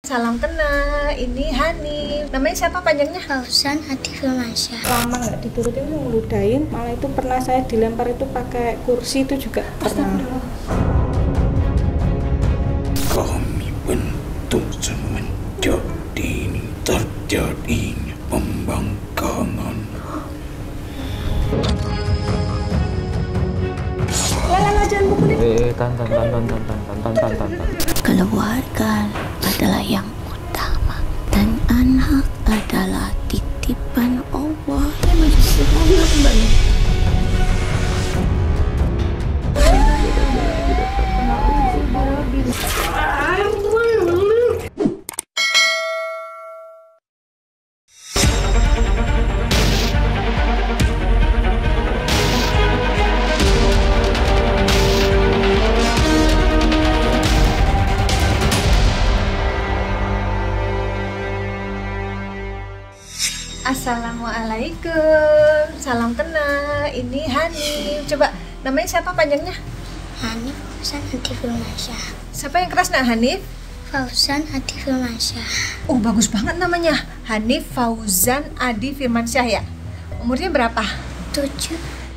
Salam kenal, ini Hani. Namanya siapa panjangnya? Fauzan Adi Firmansyah. Lama nggak diturutin ngeludahin, malah itu pernah saya dilempar itu pakai kursi itu juga pernah. Kami bentuk menjadi terjadinya pembangkangan. Jangan pukul Tan. Keluarga adalah yang utama dan anak adalah titipan Allah. Assalamualaikum, salam kenal, ini Hani. Coba, namanya siapa panjangnya? Hanif Fauzan Adi Firmansyah. Siapa yang keras nak, Hanif? Fauzan Adi Firmansyah. Oh, bagus banget namanya, Hanif Fauzan Adi Firmansyah ya. Umurnya berapa? 7.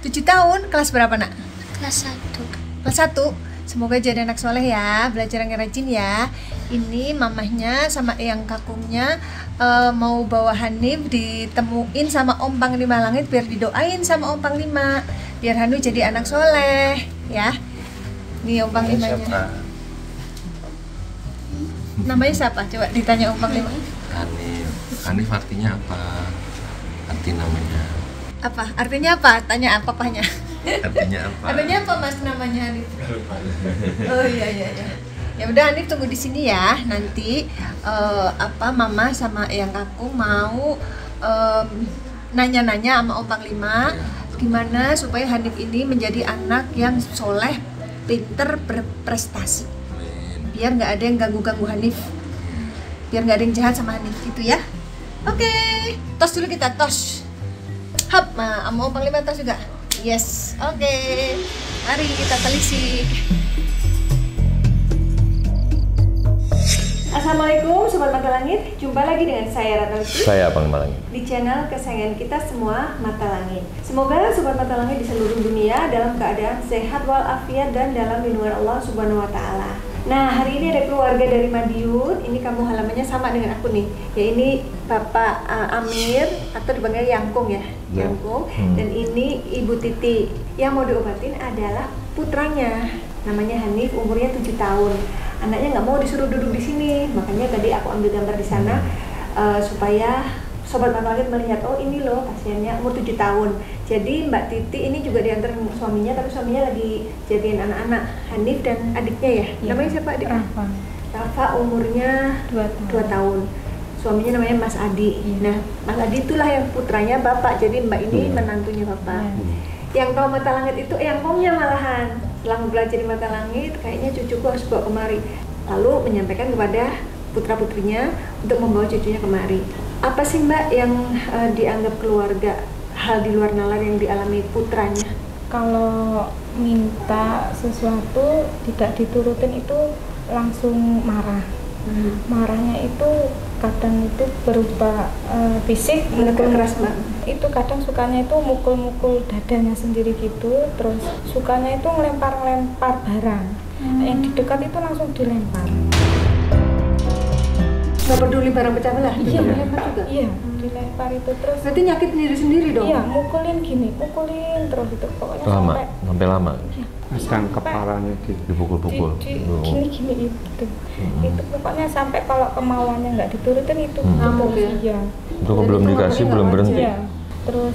7 tahun, kelas berapa nak? Kelas 1. Kelas 1. Semoga jadi anak soleh ya, belajar yang rajin ya. Ini mamahnya sama eyang kakungnya mau bawa Hanif ditemuin sama Om Panglima Langit biar didoain sama Om Panglima biar Hanu jadi anak soleh ya. Nih Om Panglimanya. Namanya siapa? Coba ditanya Om Panglima. Hanif. Hanif artinya apa? Arti namanya. Apa? Artinya apa? Tanya apa papanya. Artinya apa? Artinya apa Mas namanya Hanif? Oh iya. Ya udah Hanif tunggu di sini ya. Nanti Mama sama Eyang Kakung mau nanya-nanya sama Om Panglima gimana supaya Hanif ini menjadi anak yang soleh, pinter, berprestasi. Biar nggak ada yang ganggu-ganggu Hanif. Biar nggak ada yang jahat sama Hanif gitu ya. Oke, tos dulu kita tos. Hap, sama Om Panglima tos juga. Yes, oke. Mari kita telisik. Assalamualaikum Sobat Mata Langit, jumpa lagi dengan saya Ratna Lutfi. Saya Panglima Langit. Di channel kesayangan kita semua, Mata Langit. Semoga Sobat Mata Langit di seluruh dunia dalam keadaan sehat walafiat dan dalam lindungan Allah Subhanahu wa Ta'ala. Nah, hari ini ada keluarga dari Madiun. Ini kampung halamannya sama dengan aku nih. Ya ini Bapak Amir atau dipanggil Yangkung ya, Yangkung. Dan ini Ibu Titi. Yang mau diobatin adalah putranya. Namanya Hanif, umurnya 7 tahun. Anaknya nggak mau disuruh duduk di sini, makanya tadi aku ambil gambar di sana supaya Sobat Mata Langit melihat, oh ini loh pasiennya umur 7 tahun. Jadi Mbak Titi ini juga diantar suaminya, tapi suaminya lagi jagain anak-anak, Hanif dan adiknya ya. Namanya siapa adiknya? Rafa, umurnya 2 tahun. Suaminya namanya Mas Adi. Nah, Mas Adi itulah yang putranya Bapak, jadi Mbak ini menantunya Bapak. Yang tahu Mata Langit itu Eyangkongnya malahan. Setelah belajar di Mata Langit, kayaknya cucuku harus bawa kemari. Lalu menyampaikan kepada putra-putrinya untuk membawa cucunya kemari. Apa sih Mbak yang dianggap keluarga, hal di luar nalar yang dialami putranya? Kalau minta sesuatu tidak diturutin itu langsung marah. Marahnya itu kadang itu berupa fisik, mukul keras Mbak. Itu kadang sukanya itu mukul-mukul dadanya sendiri gitu, terus sukanya itu ngelempar-lempar barang. Yang di dekat itu langsung dilempar. Nggak peduli barang pecah belah? Iya, dilempar juga? Iya, dilempar itu terus. Berarti nyakit sendiri dong? Iya, mukulin terus itu pokoknya Lama, sampai lama. Iya. Pasang kepalanya Dipukul-pukul. Gini itu. Itu pokoknya sampai kalau kemauannya nggak diturutin itu. Ngamuk ya? Iya. Itu kok belum dikasih, belum berhenti. Iya. Terus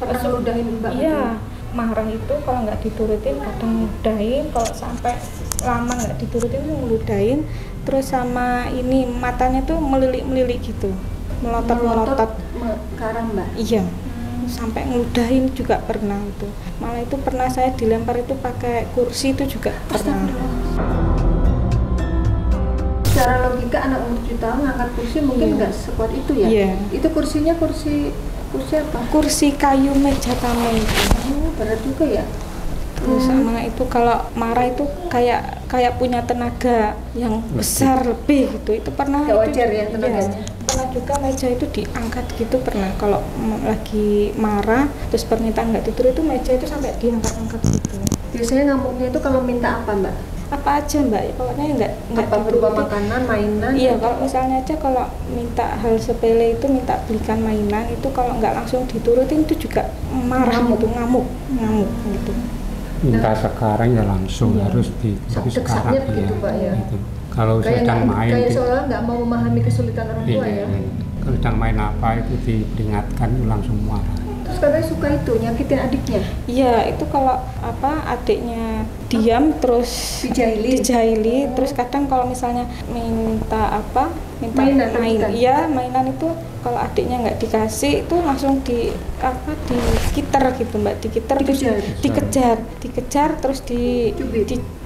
Pernah ludahin Mbak? Iya, marah itu kalau nggak diturutin kadang ludahin, kalau sampai lama nggak diturutin itu ngeludahin. Terus sama ini matanya tuh melilik-melilik gitu, melotot ke arah Mbak? Iya, sampai ngeludahin juga pernah itu. Malah itu pernah saya dilempar itu pakai kursi itu juga pernah. Secara logika anak umur 7 tahun ngangkat kursi mungkin nggak sekuat itu ya? Iya. Itu kursinya kursi apa? Kursi kayu meja tamu itu. Oh, berat juga ya? Terus anak itu kalau marah itu kayak punya tenaga yang besar lebih gitu. Itu pernah. Gak wajar itu, ya tenaganya. Pernah juga meja itu diangkat gitu pernah. Kalau lagi marah terus permintaan nggak tidur itu meja itu sampai diangkat-angkat gitu. Biasanya ngamuknya itu kalau minta apa Mbak? Apa aja Mbak, pokoknya nggak Apa berupa makanan, mainan? Iya, kalau misalnya aja kalau minta hal sepele itu minta belikan mainan itu kalau nggak langsung diturutin itu juga marah gitu, ngamuk gitu. Minta sekarang ya langsung harus tapi sekarang ya. Gitu, Pak, ya. Gitu. Kalau Kayak sedang main kayak gitu, seolah nggak mau memahami kesulitan orang tua ya. kalau sedang main apa itu diperingatkan itu langsung marah. Terus katanya suka itu nyakitin adiknya. Iya, itu kalau adiknya diam terus dijahili, terus kadang kalau misalnya minta mainan itu kalau adiknya nggak dikasih itu langsung dikiter gitu Mbak, terus dikejar terus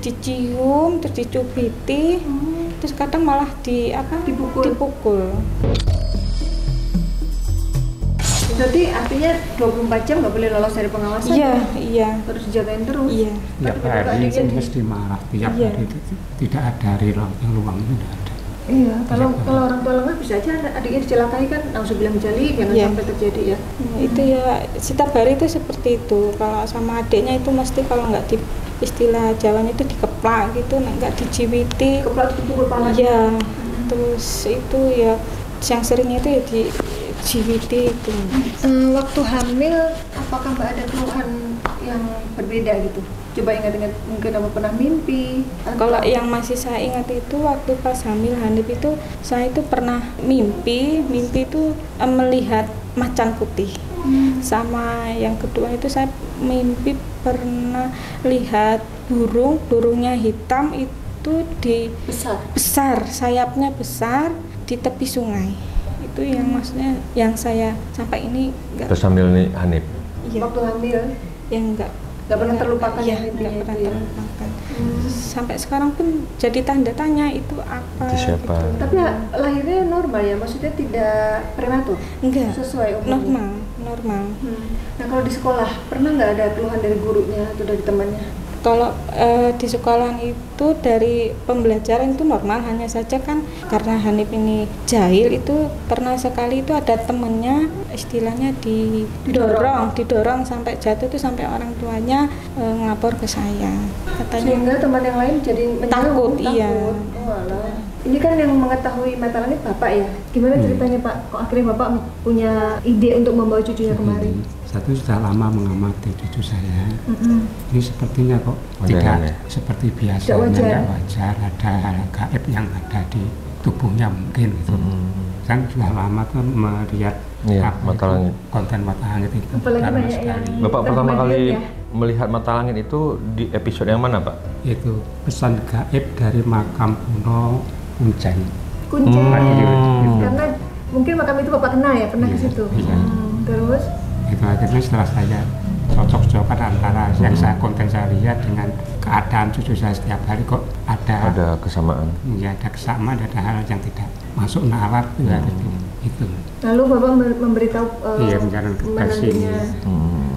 dicium terus dicubiti, terus kadang malah dipukul. Berarti artinya 24 jam nggak boleh lolos dari pengawasan? Iya. Harus dijagain terus? Iya. Tiap hari itu mesti marah, tiap hari itu tidak ada hari yang luang itu tidak ada. Iya, kalau orang tua lengah bisa aja adiknya dicelakai kan, langsung bilang jali, jangan sampai terjadi ya. Itu ya, setiap hari itu seperti itu. Kalau sama adiknya itu mesti kalau nggak di istilah Jawanya itu dikeplak gitu, nggak diciwiti. Keplak dipukul pala. Iya, terus itu ya yang seringnya itu ya GWT itu. Waktu hamil, apakah Mbak ada keluhan yang berbeda gitu? Coba ingat-ingat, mungkin apa pernah mimpi? Kalau yang masih saya ingat itu waktu pas hamil Hanif itu saya itu pernah mimpi itu melihat macan putih. Sama yang kedua itu saya mimpi pernah lihat burungnya hitam itu besar, sayapnya besar di tepi sungai. Itu yang maksudnya yang saya sampai ini enggak. Terus sambil nih Hanif. Iya. Waktu hamil yang enggak pernah terlupakan ya, nggak pernah terlupakan. Sampai sekarang pun jadi tanda tanya itu apa. Itu siapa? Gitu. Tapi lahirnya normal ya, maksudnya tidak prematur? Enggak. Sesuai umurnya? Normal. Nah kalau di sekolah pernah nggak ada keluhan dari gurunya atau dari temannya? Kalau di sekolah itu dari pembelajaran itu normal, hanya saja kan karena Hanif ini jahil itu pernah sekali itu ada temennya istilahnya didorong sampai jatuh itu sampai orang tuanya ngelapor ke saya. Katanya sehingga teman yang lain jadi takut. Iya. Oh, alah. Ini kan yang mengetahui mata langit Bapak ya. Gimana ceritanya Pak? Kok akhirnya Bapak punya ide untuk membawa cucunya kemari? Satu sudah lama mengamati cucu saya. Ini sepertinya kok tidak seperti biasanya, tidak wajar. Ada hal gaib yang ada di tubuhnya mungkin gitu. Kan sudah lama tuh melihat konten mata langit itu. Apalagi sekali. Bapak pertama kali melihat mata langit itu di episode yang mana Pak? Itu pesan gaib dari makam kuno Kuncen. Karena mungkin makam itu Bapak kenal ya, pernah ke situ. Terus? Itu akhirnya setelah saya cocok-cocokan antara yang konten saya lihat dengan keadaan cucu saya setiap hari kok ada kesamaan. Ya ada kesamaan, ada hal yang tidak masuk nalar itu. Lalu Bapak memberitahu menantunya.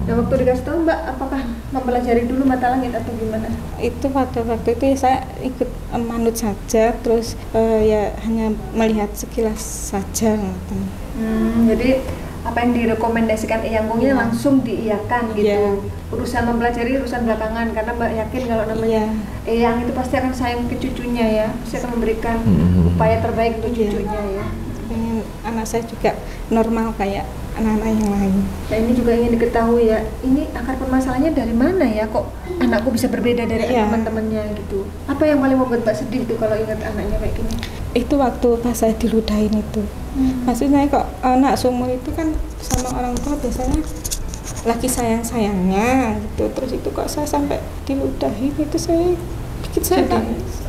Dan waktu dikasih tahu Mbak, apakah mempelajari dulu mata langit atau gimana? Itu waktu itu saya ikut manut saja, terus ya hanya melihat sekilas saja. Jadi apa yang direkomendasikan Eyang Mungnya langsung diiyakan gitu. Urusan mempelajari urusan belakangan, karena Mbak yakin kalau namanya Eyang itu pasti akan sayang ke cucunya ya, pasti akan memberikan upaya terbaik untuk cucunya ya. Pengen anak saya juga normal kayak anak-anak yang lain. Nah ini juga ingin diketahui ya, ini akar permasalahannya dari mana ya, kok anakku bisa berbeda dari teman-temannya gitu. Apa yang paling membuat Mbak sedih tuh kalau ingat anaknya kayak gini? Itu waktu pas saya diludahin itu. Maksudnya kok anak seumur itu kan sama orang tua biasanya lagi sayang-sayangnya gitu. Terus itu kok saya sampai diludahin itu saya bikin saya nangis.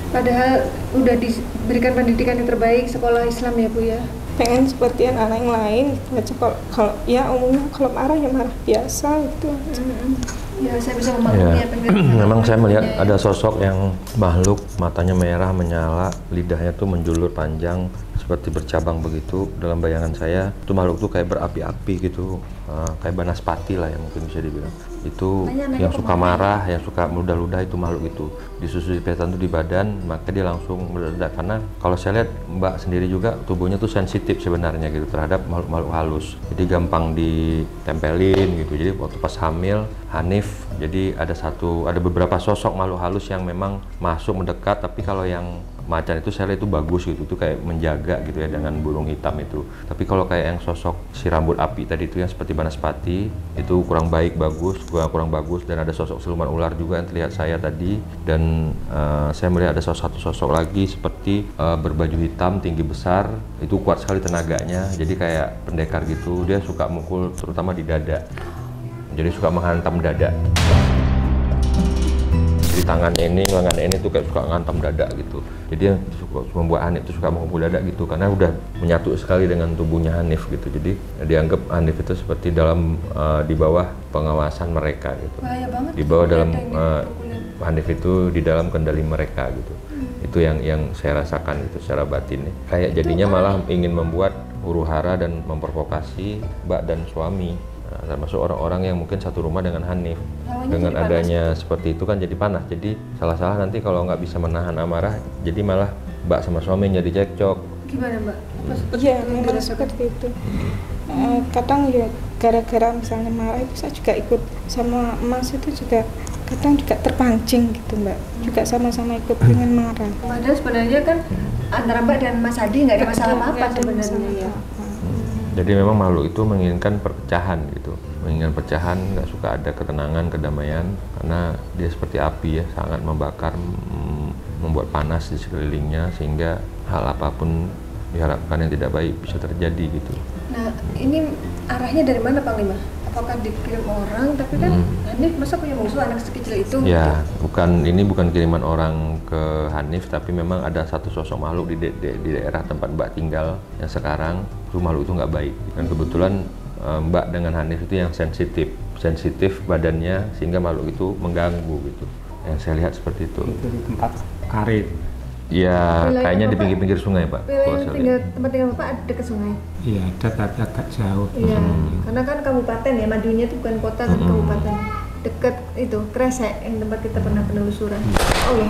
Padahal udah diberikan pendidikan yang terbaik, sekolah Islam ya Bu ya. Pengen seperti anak yang lain gitu. Kalau ya umumnya kalau marah ya marah biasa gitu. Ya saya bisa memahami apa yang memang saya melihat ada sosok yang makhluk, matanya merah menyala, lidahnya tuh menjulur panjang seperti bercabang begitu. Dalam bayangan saya itu makhluk tuh kayak berapi-api gitu kayak banaspati lah yang mungkin bisa dibilang. Itu yang suka marah, yang suka meludah-ludah, itu makhluk itu. Disusui setan itu di badan, maka dia langsung meledak. Karena kalau saya lihat Mbak sendiri juga tubuhnya tuh sensitif sebenarnya gitu terhadap makhluk-makhluk halus. Jadi gampang ditempelin gitu. Jadi waktu pas hamil Hanif, jadi ada beberapa sosok makhluk halus yang memang masuk mendekat, tapi kalau yang macan itu saya lihat itu bagus gitu, itu kayak menjaga gitu ya dengan burung hitam itu. Tapi kalau kayak yang sosok si rambut api tadi itu yang seperti banaspati itu kurang kurang bagus, dan ada sosok siluman ular juga yang terlihat saya tadi, dan saya melihat ada satu sosok lagi seperti berbaju hitam tinggi besar, itu kuat sekali tenaganya, jadi kayak pendekar gitu, dia suka mukul terutama di dada, jadi suka menghantam dada. Di tangannya ini, lengannya ini tuh kayak suka ngantam dada gitu. Jadi yang suka membuat Hanif itu suka menghubung dada gitu, karena udah menyatu sekali dengan tubuhnya Hanif gitu. Jadi dianggap Hanif itu seperti di bawah pengawasan mereka gitu. Bahaya banget. Di bawah dalam Hanif itu di dalam kendali mereka gitu. Itu yang saya rasakan gitu secara batin. Kayak jadinya malah ingin membuat huru-hara dan memprovokasi Mbak dan suami. Termasuk orang-orang yang mungkin satu rumah dengan Hanif. Dengan adanya seperti itu kan jadi panas. Jadi salah-salah nanti kalau nggak bisa menahan amarah, jadi malah Mbak sama suami jadi cekcok. Gimana Mbak? Iya, memang seperti itu. Kadang ya gara-gara misalnya marah itu saya juga ikut sama Mas itu juga kadang juga terpancing gitu Mbak. Juga sama-sama ikut ingin marah. Padahal sebenarnya kan antara Mbak dan Mas Adi nggak ada masalah apa-apa sebenarnya ya. Jadi memang makhluk itu menginginkan perpecahan gitu, menginginkan perpecahan, nggak suka ada ketenangan, kedamaian, karena dia seperti api ya, sangat membakar, membuat panas di sekelilingnya, sehingga hal apapun diharapkan yang tidak baik bisa terjadi gitu. Nah ini arahnya dari mana Panglima? Apakah dikirim orang? Tapi kan Hanif masa punya musuh anak sekecil itu? Ya, ini bukan kiriman orang ke Hanif, tapi memang ada satu sosok makhluk di daerah tempat Mbak tinggal yang sekarang. Itu makhluk itu nggak baik, dan kebetulan Mbak dengan Hanif itu yang sensitif badannya, sehingga makhluk itu mengganggu gitu. Yang saya lihat seperti itu. Itu di tempat karet. Ya, kayaknya di pinggir-pinggir sungai Pak. Tempat tinggal Bapak dekat sungai? Iya, ada tapi agak jauh. Iya, karena kan kabupaten ya, Madiunnya itu bukan kota tapi kabupaten. Dekat itu, Kresek yang tempat kita pernah penelusuran. Oh ya,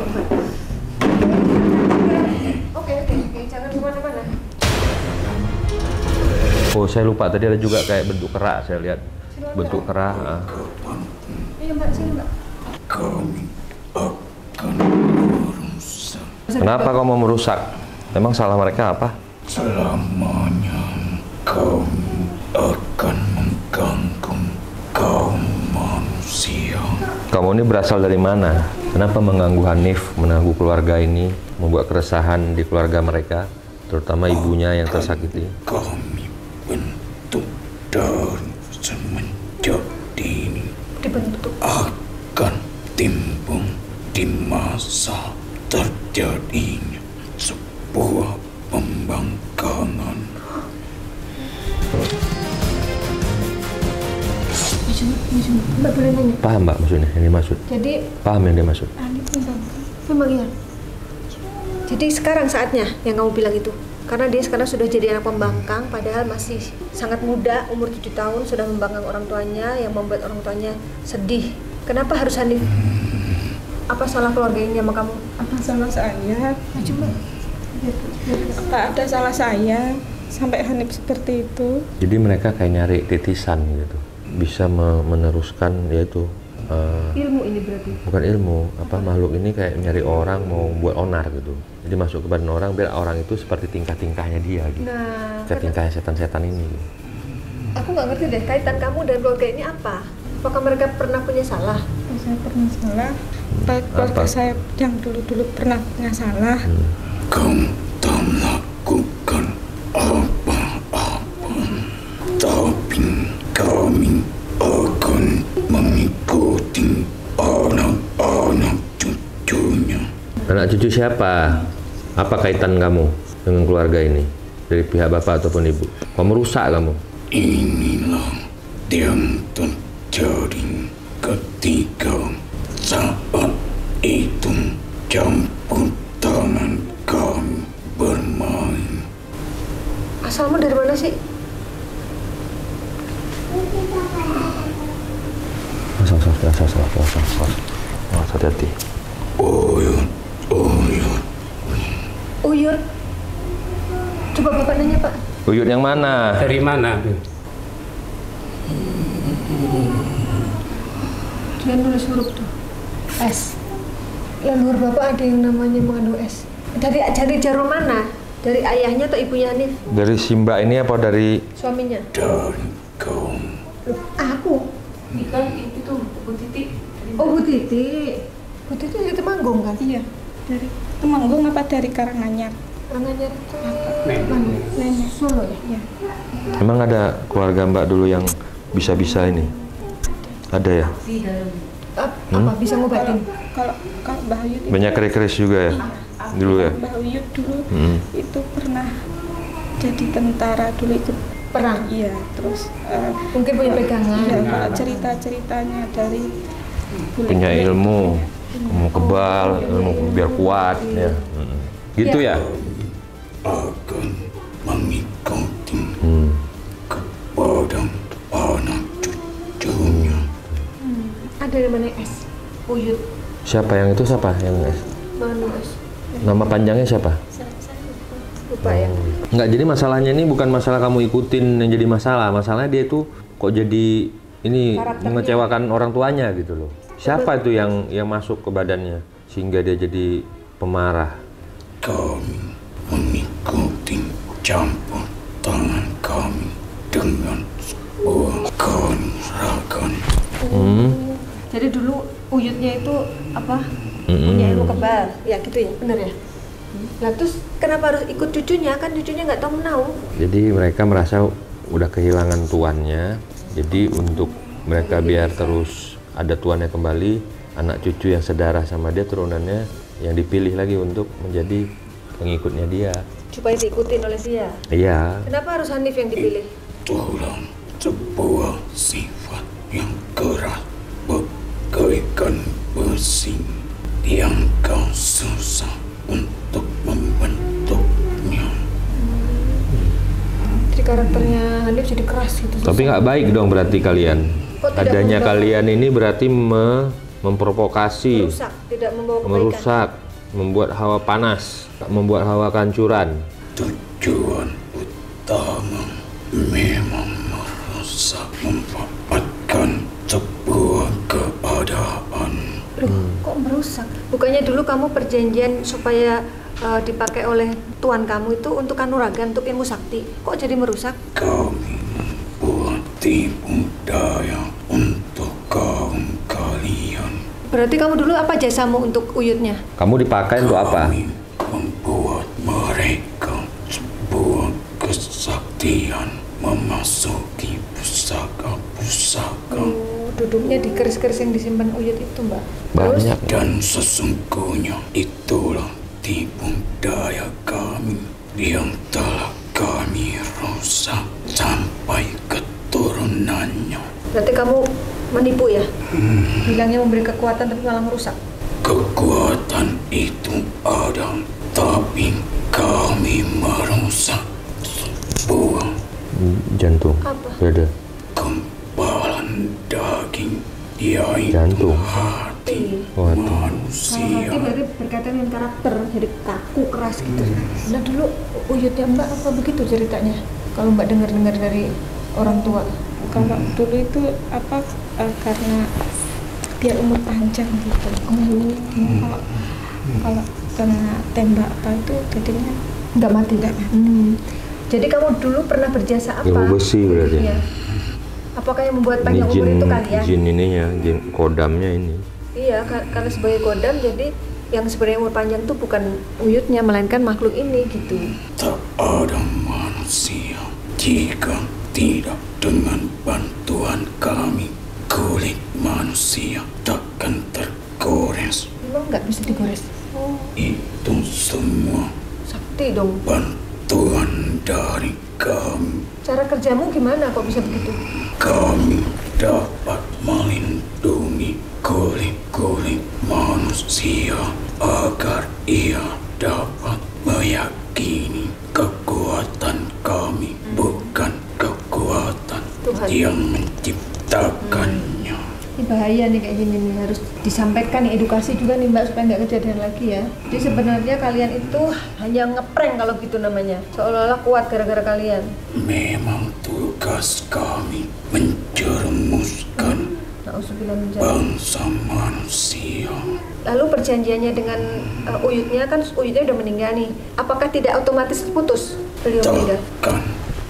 Oke, jangan kemana-mana. Oh, saya lupa tadi ada juga kayak bentuk kerak, saya lihat bentuk kerak. Iya Mbak, sini Mbak. Kami akan merusak. Kenapa kau mau merusak? Memang salah mereka apa? Selamanya kami akan mengganggu kaum manusia. Kamu ini berasal dari mana? Kenapa mengganggu Hanif, mengganggu keluarga ini, membuat keresahan di keluarga mereka, terutama ibunya yang tersakiti? Kami bentuk dari semenjak dini Dibentuk. akan timbul di masa terjadinya sebuah pembangkangan. Mbak boleh nanya? Paham Mbak maksudnya, yang dimaksud? Jadi Paham yang dimaksud? memang iya. Jadi sekarang saatnya yang kamu bilang itu. Karena dia sekarang sudah jadi anak pembangkang, padahal masih sangat muda, umur 7 tahun, sudah membangkang orang tuanya, yang membuat orang tuanya sedih. Kenapa harus Hanif? Apa salah keluarga ini sama kamu? Apa salah saya? Coba. Apa ada salah saya sampai Hanif seperti itu? Jadi mereka kayak nyari titisan gitu, bisa meneruskan yaitu Ilmu ini berarti? bukan ilmu, makhluk ini kayak nyari orang mau buat onar gitu. Jadi masuk ke badan orang biar orang itu seperti tingkah-tingkahnya dia gitu. Nah, Kayak tingkahnya setan-setan ini. aku nggak ngerti deh kaitan kamu dan keluarga ini apa? Apakah mereka pernah punya salah? Saya pernah salah. Keluarga saya yang dulu-dulu pernah punya salah. Kamu tak melakukan apa-apa, tapi kami akan mengikuti anak-anak cucunya. Anak cucu siapa? Apa kaitan kamu dengan keluarga ini? Dari pihak bapak ataupun ibu? Kamu rusak kamu? Inilah yang terjadi ketika saat itu campur tangan kami bermain. Asalmu dari mana sih? Awas, hati-hati. Uyut. Coba Bapak nanya, Pak. Uyut yang mana? Dari mana? Dia nulis huruf tuh. S. Leluhur Bapak ada yang namanya mengandung S. Dari jalur mana? Dari ayahnya atau ibunya Hanif? Dari Simba ini apa dari Suaminya? Dari kau. Aku. Nikah itu Bu Titi. Oh, Bu Titi. Bu Titi dari Temanggung kan? Iya, dari Temanggung apa dari Karanganyar? Karanganyar itu Nenek. Solo ya? Iya. Emang ada keluarga Mbak dulu yang bisa-bisa ini? Ada ya? Apa bisa ngobatin? Kalau Mbah Uyut itu, Banyak keris juga ya? Dulu ya? Mbah Uyut dulu itu pernah jadi tentara dulu ikut Perang? Iya, terus Mungkin punya pegangan. iya, kalau cerita-ceritanya dari bule Punya ilmu kebal, ilmu biar kuat ya. Gitu ya? Akan mengikuti kepada anak cucunya. Ada namanya S. Uyut. Siapa yang itu siapa? Yang Manu S. nama panjangnya siapa? Lupa ya. Enggak, jadi masalahnya ini bukan masalah kamu ikutin yang jadi masalah. Masalahnya dia tuh kok jadi ini Karakternya. mengecewakan orang tuanya gitu loh. Siapa itu yang masuk ke badannya sehingga dia jadi pemarah? Kami mengikuti campur tangan kami dengan sebuah kanuragan. Jadi dulu Uyutnya itu apa? Punya ilmu kebal. Ya gitu ya, benar ya? Nah terus kenapa harus ikut cucunya? Kan cucunya nggak tahu menau. Jadi mereka merasa udah kehilangan tuannya. Jadi untuk mereka biar terus ada tuannya kembali, anak cucu yang sedarah sama dia turunannya yang dipilih lagi untuk menjadi pengikutnya dia. Supaya diikutin oleh dia. Iya. Kenapa harus Hanif yang dipilih? Itulah sebuah sifat yang keras bagaikan besi yang kau susah untuk membentuknya. Jadi karakternya Hanif jadi keras gitu. Tapi nggak baik dong berarti kalian. Kok tidak Adanya membawa- kalian ini berarti memprovokasi, merusak, tidak membawa kebaikan. merusak, membuat hawa panas, membuat hawa kancuran. Tujuan utama memang merusak, memanfaatkan sebuah keadaan. Loh, kok merusak? Bukannya dulu kamu perjanjian supaya dipakai oleh tuan kamu itu untuk kanuragan, untuk ilmu sakti. Kok jadi merusak? Kami membuat tipu daya untuk kaum kalian. Berarti kamu dulu apa jasamu untuk Uyutnya? Kamu dipakai untuk apa? Kami membuat mereka sebuah kesaktian memasuki pusaka-pusaka. Duduknya di keris-keris yang disimpan Uyut itu, Mbak. Banyak. Dan sesungguhnya itulah tipu daya kami yang telah kami rusak sampai keturunannya. Berarti kamu menipu ya? Bilangnya memberi kekuatan tapi malah merusak. Kekuatan itu ada, tapi kami merusak sebuah Jantung. Apa? Beda. kempalan daging, yaitu Jantung. hati Waduh. manusia. Kalau berarti berkaitan dengan karakter, jadi kaku, keras gitu. Nah dulu Uyutnya Mbak apa begitu ceritanya? Kalau Mbak dengar-dengar dari orang tua. kalau dulu itu apa karena biar umur panjang gitu. Kalau kena tembak apa itu jadinya Nggak mati? Jadi kamu dulu pernah berjasa apa? Ilmu besi berarti. Iya. Apakah yang membuat Ini panjang umur jin, itu kalian? jin ininya, jin kodamnya ini. Iya, karena sebagai kodam jadi yang sebenarnya umur panjang itu bukan Uyutnya melainkan makhluk ini gitu. Tak ada manusia jika tidak dengan bantuan kami. Kulit manusia takkan tergores. Emang nggak bisa digores? Itu semua Sakti dong. bantuan dari kami. Cara kerjamu gimana kok bisa begitu? Kami dapat melindungi kulit-kulit manusia agar ia dapat meyakini kekuatan kami bukan kekuatan Tuhan. yang menciptakannya. Itu bahaya nih kayak gini nih, harus disampaikan nih, edukasi juga nih Mbak supaya nggak kejadian lagi ya. Jadi sebenarnya kalian itu hanya ngeprank kalau gitu namanya, seolah-olah kuat gara-gara kalian. Memang tugas kami menjerumuskan bangsa manusia. Lalu perjanjiannya dengan Uyutnya kan, Uyutnya udah meninggal nih, apakah tidak otomatis putus beliau meninggal? Takkan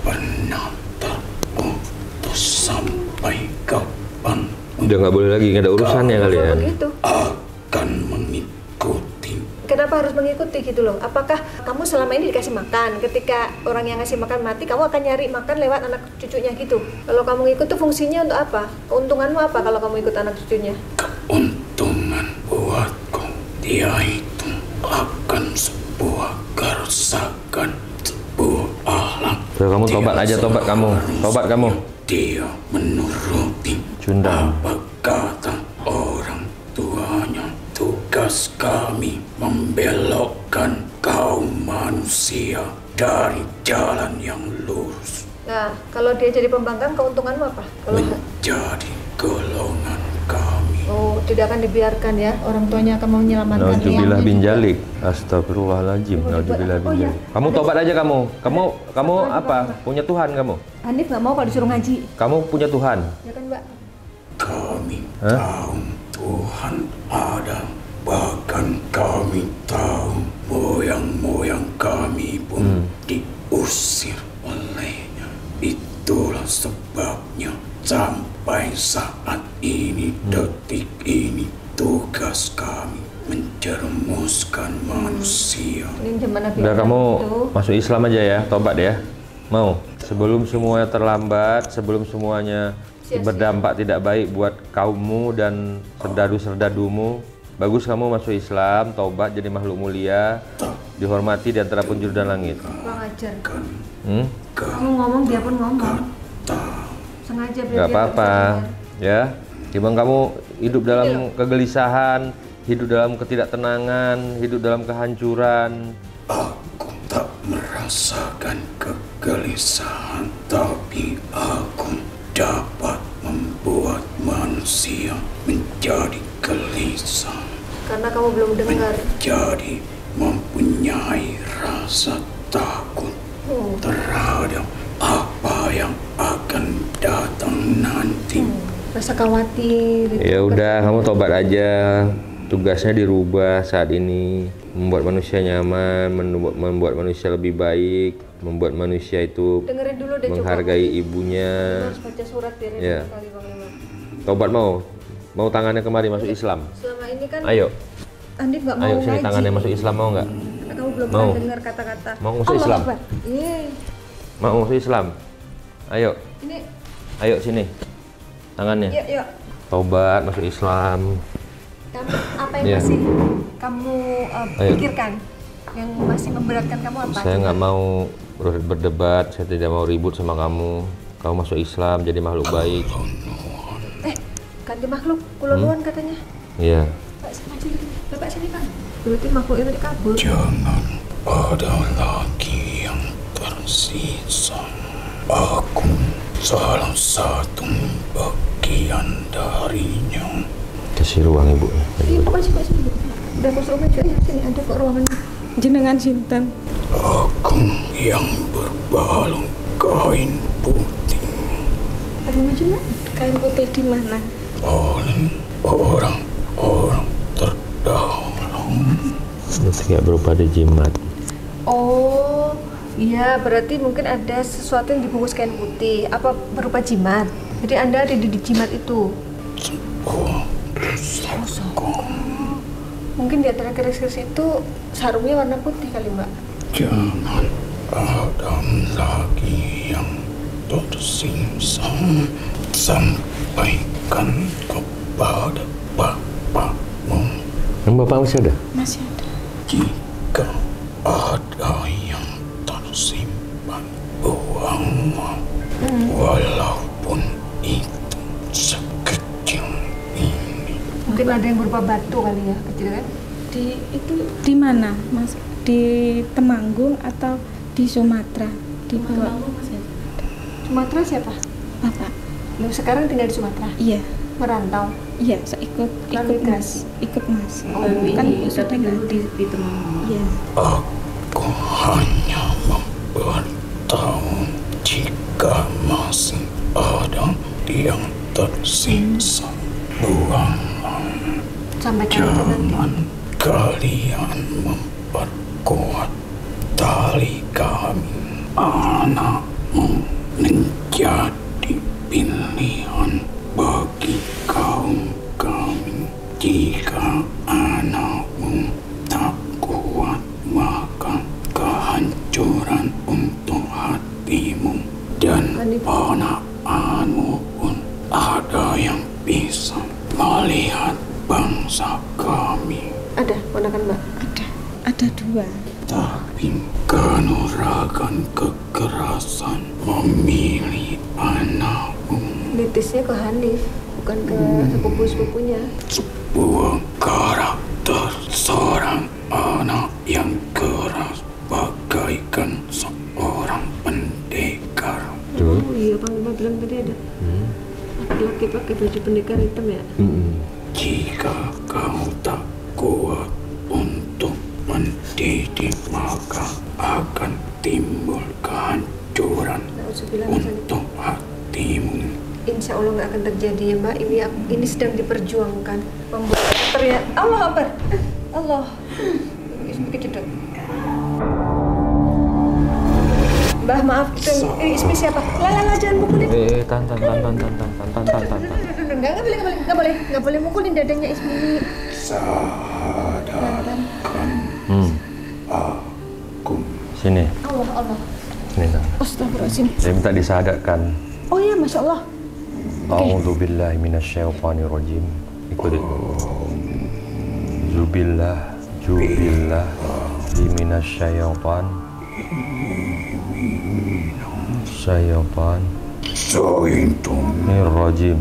pernah terputus sampai kapan. Udah nggak boleh lagi, nggak ada urusannya kalian. Begitu. Akan mengikuti. Kenapa harus mengikuti gitu loh? Apakah kamu selama ini dikasih makan? Ketika orang yang ngasih makan mati, kamu akan nyari makan lewat anak cucunya gitu? Kalau kamu ikut tuh fungsinya untuk apa? Keuntunganmu apa kalau kamu ikut anak cucunya? Keuntungan buatku, dia itu akan sebuah kerusakan, sebuah alam. Kamu tobat aja, tobat kamu. Tobat kamu. Dia menuruti apa kata orang tuanya. Tugas kami membelokkan kaum manusia dari jalan yang lurus. Nah, kalau dia jadi pembangkang, keuntunganmu apa? Kalau menjadi golongan kami. Oh, tidak akan dibiarkan ya, orang tuanya akan menyelamatkan. Nauzubillah bin jalik. Astagfirullahaladzim. Nauzubillah bin jalik. Kamu tobat aja kamu. Kamu apa? Punya Tuhan kamu? Hanif nggak mau kalau disuruh ngaji. Kamu punya Tuhan? Ya kan, Mbak? Kami tahu Tuhan ada, bahkan kami tahu moyang-moyang kami pun diusir olehnya. Itulah sebabnya sampai saat ini, detik ini, tugas kami menjerumuskan manusia. Udah kamu masuk Islam aja ya, tobat ya. Mau? Sebelum semuanya terlambat, sebelum semuanya berdampak tidak baik buat kaummu dan serdadu-serdadumu, bagus kamu masuk Islam, taubat jadi makhluk mulia, dihormati di antara penjuru dan langit. Kurang ajar. Kamu ngomong, dia pun ngomong. Sengaja biar Gak apa-apa, ya. Timbang kamu hidup dalam kegelisahan, hidup dalam ketidaktenangan, hidup dalam kehancuran. Aku tak merasakan kegelisahan, tapi aku dapat membuat manusia menjadi gelisah. Karena kamu belum dengar. Menjadi mempunyai rasa takut terhadap apa yang akan datang nanti. Rasa khawatir. Ya udah, kamu tobat aja. Tugasnya dirubah saat ini, membuat manusia nyaman, membuat manusia lebih baik, membuat manusia itu dulu deh, menghargai ibunya. Harus baca surat ya. Tobat mau tangannya kemari masuk Islam. Selama ini kan ayo Andif nggak mau ayo sini ngaji. Tangannya masuk Islam, mau nggak? Kamu belum mau pernah dengar kata-kata mau masuk Islam? Mau masuk Islam? Ayo ini, ayo sini tangannya. Yuk. Tobat masuk Islam. Apa yang masih kamu pikirkan? Yang masih memberatkan kamu apa? Saya nggak mau berdebat, saya tidak mau ribut sama kamu. Kamu masuk Islam jadi makhluk baik. Ganti makhluk, kululuan katanya. Iya. Bapak sini Pak. Berarti makhluk itu dikabur. Jangan ada lagi yang tersisa. Aku salah satu bagian darinya. Kasih ruang ibu. Iya, Pak sini. Udah aku suruh meja ya, sini ada kok ruangannya. Jenengan sinten? Aku yang berbalung kain putih. Ada meja nggak? Kain putih di mana? Oleh orang-orang terdahulu. Itu kayak berupa jimat. Oh, iya berarti mungkin ada sesuatu yang dibungkus kain putih. Apa berupa jimat? Jadi Anda ada di jimat itu? Mungkin di antara keris-keris itu sarungnya warna putih kali Mbak? Jangan ada lagi yang tersisa. Sampaikan kepada bapakmu. Yang bapak masih ada? Masih ada. Jika ada yang tersimpan, buanglah. Walaupun itu sekecil ini. Mungkin ada yang berupa batu kali ya, kecil kan? Di mana, Mas? Di Temanggung atau di Sumatera? Di bawah. Sumatera siapa? Bapak. Loh, sekarang tinggal di Sumatera? Iya. merantau. Iya, saya ikut mas. Oh, Kan ini sudah tapi dulu ganti. di teman. Iya. Aku hanya memberitahu jika masih ada yang tersisa. Buanglah. Sampai kapan nanti? Jangan kalian memperkuat tali kami. Anakmu menjadi pilihan bagi kaum kami. Jika anakmu tak kuat, maka kehancuran untuk hatimu dan ponakmu pun ada yang bisa melihat bangsa kami. Ada ponakan Mbak? Ada 2. Tapi kanuragan kekerasan memilih anakmu. Nitisnya ke Hanif, bukan ke sepupu-sepupunya. Sebuah karakter seorang anak yang keras bagaikan seorang pendekar. Oh iya, Panglima bilang tadi ada laki-laki pakai baju pendekar hitam ya. Jika kau tak kuat untuk mendidik, maka akan timbul kehancuran untuk hatimu. Insya Allah nggak akan terjadi ya Mbak. Ini sedang diperjuangkan. Membuat terlihat Allah Akbar. Allah. Kecedek. Mbah maaf, ini Ismi siapa? Lala jangan mukulin. Tan. Nggak boleh mukulin dadanya Ismi. Sadarkan aku. Sini. Allah. Sini, Tan. Astagfirullahaladzim. Saya minta disadarkan. Oh iya, Masya Allah. A'udzu billahi minasyaitonir rajim. Ikut itu. Jubillah minasyaiton. Syaitan Nirrajim.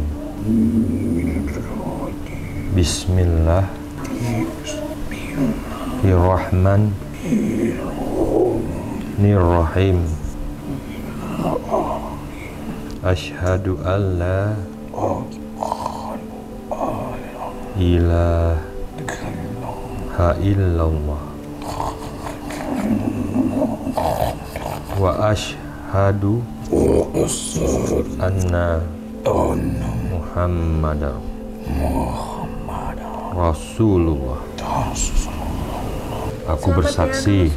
Bismillahirrahmanirrahim. Asyhadu an la ilaha illallah wa asyhadu anna Muhammadar Rasulullah. Aku bersaksi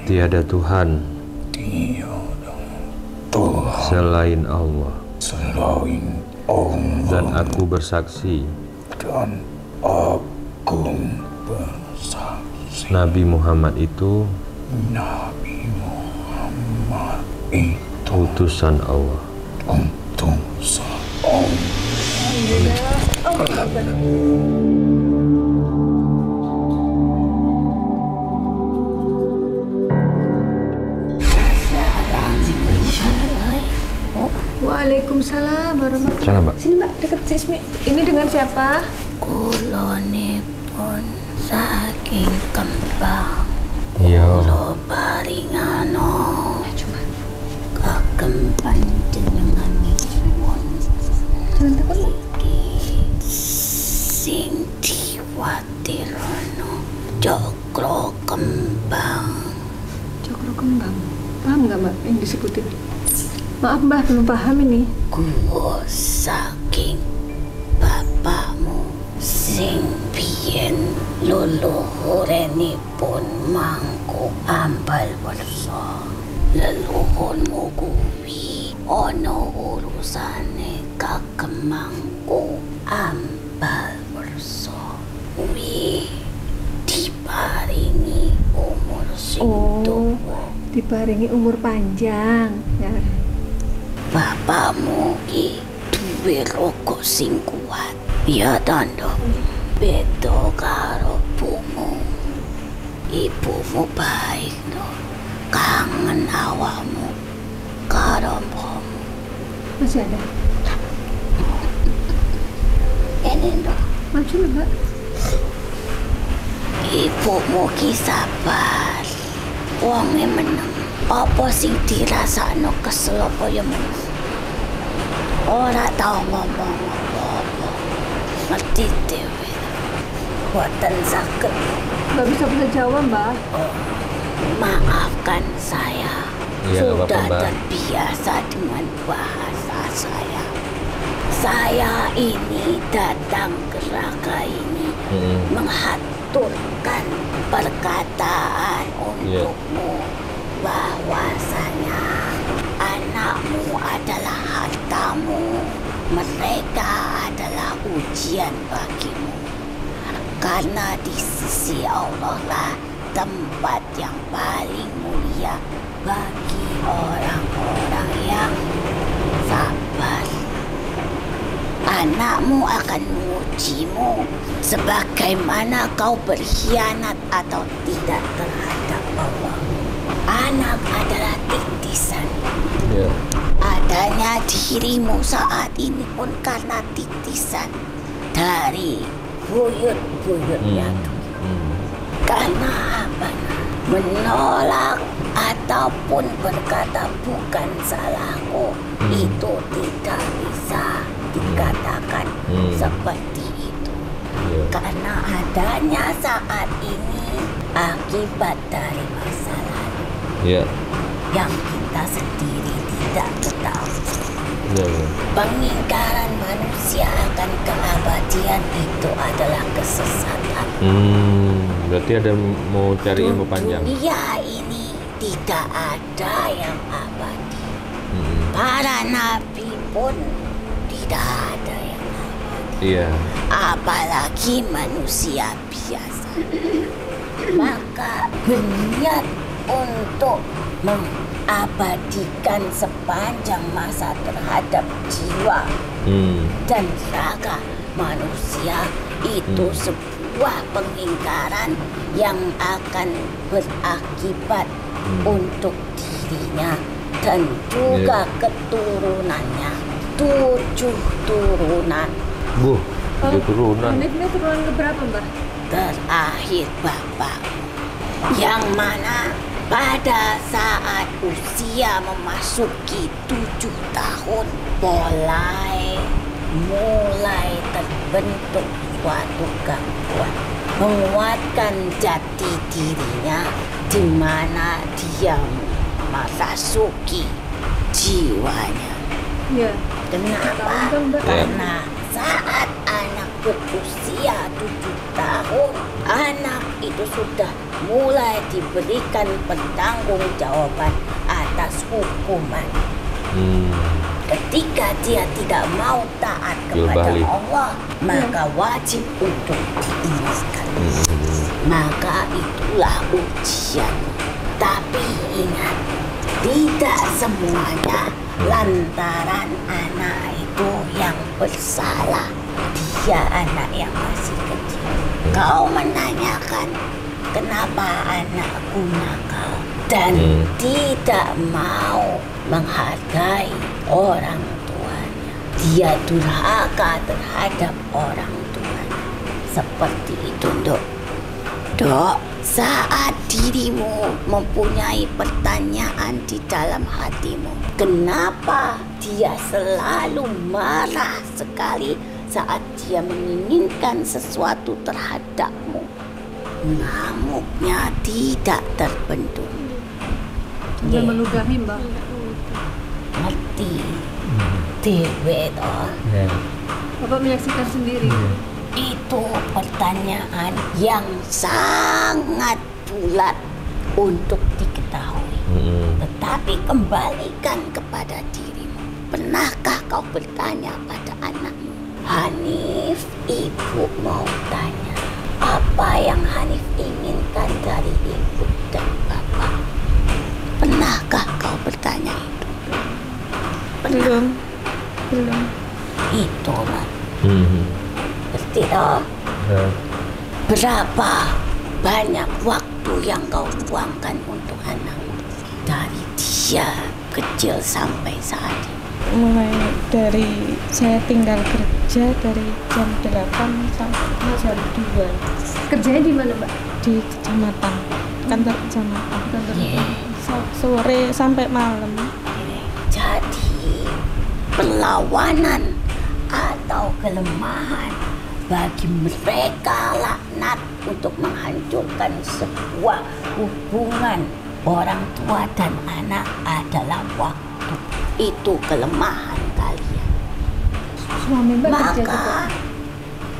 tiada Tuhan selain Allah, dan aku bersaksi Nabi Muhammad itu utusan Allah. Waalaikumsalam warahmatullahi wabarakatuh. Salam, Mbak. Sini Mbak, dekat si Ismi. Ini dengan siapa? Kulonipun saking kembang. Iya. Kulo paringano. Kagem panjenenganipun. Jangan takut, Mbak. Sing diwatirono Cokro Kembang. Cokro Kembang. Paham nggak Mbak yang disebutin? Maaf Mbak, belum paham ini. Kuwo saking bapakmu sing biyen luluhurenipun mangku ambal wersa. Leluhurmu kuwi ana urusane kagem mangku ambal wersa. Kuwi diparingi umur sing tuwa. Diparingi umur panjang. Ya. Bapakmu ki duwe roko sing kuat. Ya tanda beda karo ibumu. Ibumu baik no. Kangen awakmu karo mbokmu. Masih ada. Ini no. Maju lah Mbak. Ibumu ki sabar. Wonge meneng. Apa sing dirasakno kesel apa ya men? Ora tau ngomong apa-apa. Ngerti dhewe. Boten saged. Nggak bisa jawab, Mbak. Oh, maafkan saya. Ya, Sudah apa-apa, Mbak. terbiasa dengan bahasa saya. Saya ini datang ke raga ini mengaturkan perkataan untukmu, bahwasanya anakmu adalah hartamu, mereka adalah ujian bagimu. Karena di sisi Allah lah tempat yang paling mulia bagi orang-orang yang sabar. Anakmu akan mengujimu sebagaimana kau berkhianat atau tidak terhadap Allah. Anak adalah titisan. Adanya dirimu saat ini pun karena titisan dari buyut-buyutnya. Karena apa? Menolak ataupun berkata bukan salahku, itu tidak bisa dikatakan seperti itu. Karena adanya saat ini akibat dari masa lalu yang kita sendiri tidak ketahui. Pengingkaran manusia akan keabadian itu adalah kesesatan. Berarti ada mau cari ilmu panjang. Dunia ini tidak ada yang abadi. Para nabi pun tidak ada yang abadi. Apalagi manusia biasa. Maka berniat untuk mengabadikan sepanjang masa terhadap jiwa dan raga manusia itu sebuah pengingkaran yang akan berakibat untuk dirinya dan juga keturunannya. 7 turunan. 7 turunan. Ini turunan keberapa, Mbak? Terakhir bapak, yang mana pada saat usia memasuki 7 tahun mulai terbentuk suatu gangguan, menguatkan jati dirinya di mana dia memasuki jiwanya. Kenapa? Karena saat anak berusia 7 tahun, anak itu sudah mulai diberikan pertanggungjawaban atas hukuman. Ketika dia tidak mau taat kepada Allah, maka wajib untuk diingatkan. Maka itulah ujian. Tapi ingat, tidak semuanya lantaran anak itu yang bersalah. Dia anak yang masih kecil. Kau menanyakan, kenapa anakku nakal dan tidak mau menghargai orang tuanya. Dia durhaka terhadap orang tuanya. Seperti itu, Dok, saat dirimu mempunyai pertanyaan di dalam hatimu, kenapa dia selalu marah sekali saat dia menginginkan sesuatu terhadapmu? Ngamuknya tidak terbendung. Dia meludahi, Mbak. Ngerti dewe toh. Bapak menyaksikan sendiri. Itu pertanyaan yang sangat bulat untuk diketahui. Tetapi kembalikan kepada dirimu. Pernahkah kau bertanya pada anakmu? Hanif, ibu mau tanya, apa yang Hanif inginkan dari ibu dan bapak? Pernahkah kau bertanya itu? Belum. Itulah. Berarti berapa banyak waktu yang kau tuangkan untuk anakmu dari dia kecil sampai saat ini? Mulai dari saya tinggal kerja dari jam 8 sampai jam 2. Kerjanya di mana, Mbak? Di kecamatan, kantor kecamatan. sore sampai malam. Jadi perlawanan atau kelemahan bagi mereka laknat untuk menghancurkan sebuah hubungan orang tua dan anak adalah waktu. Itu kelemahan kalian. Maka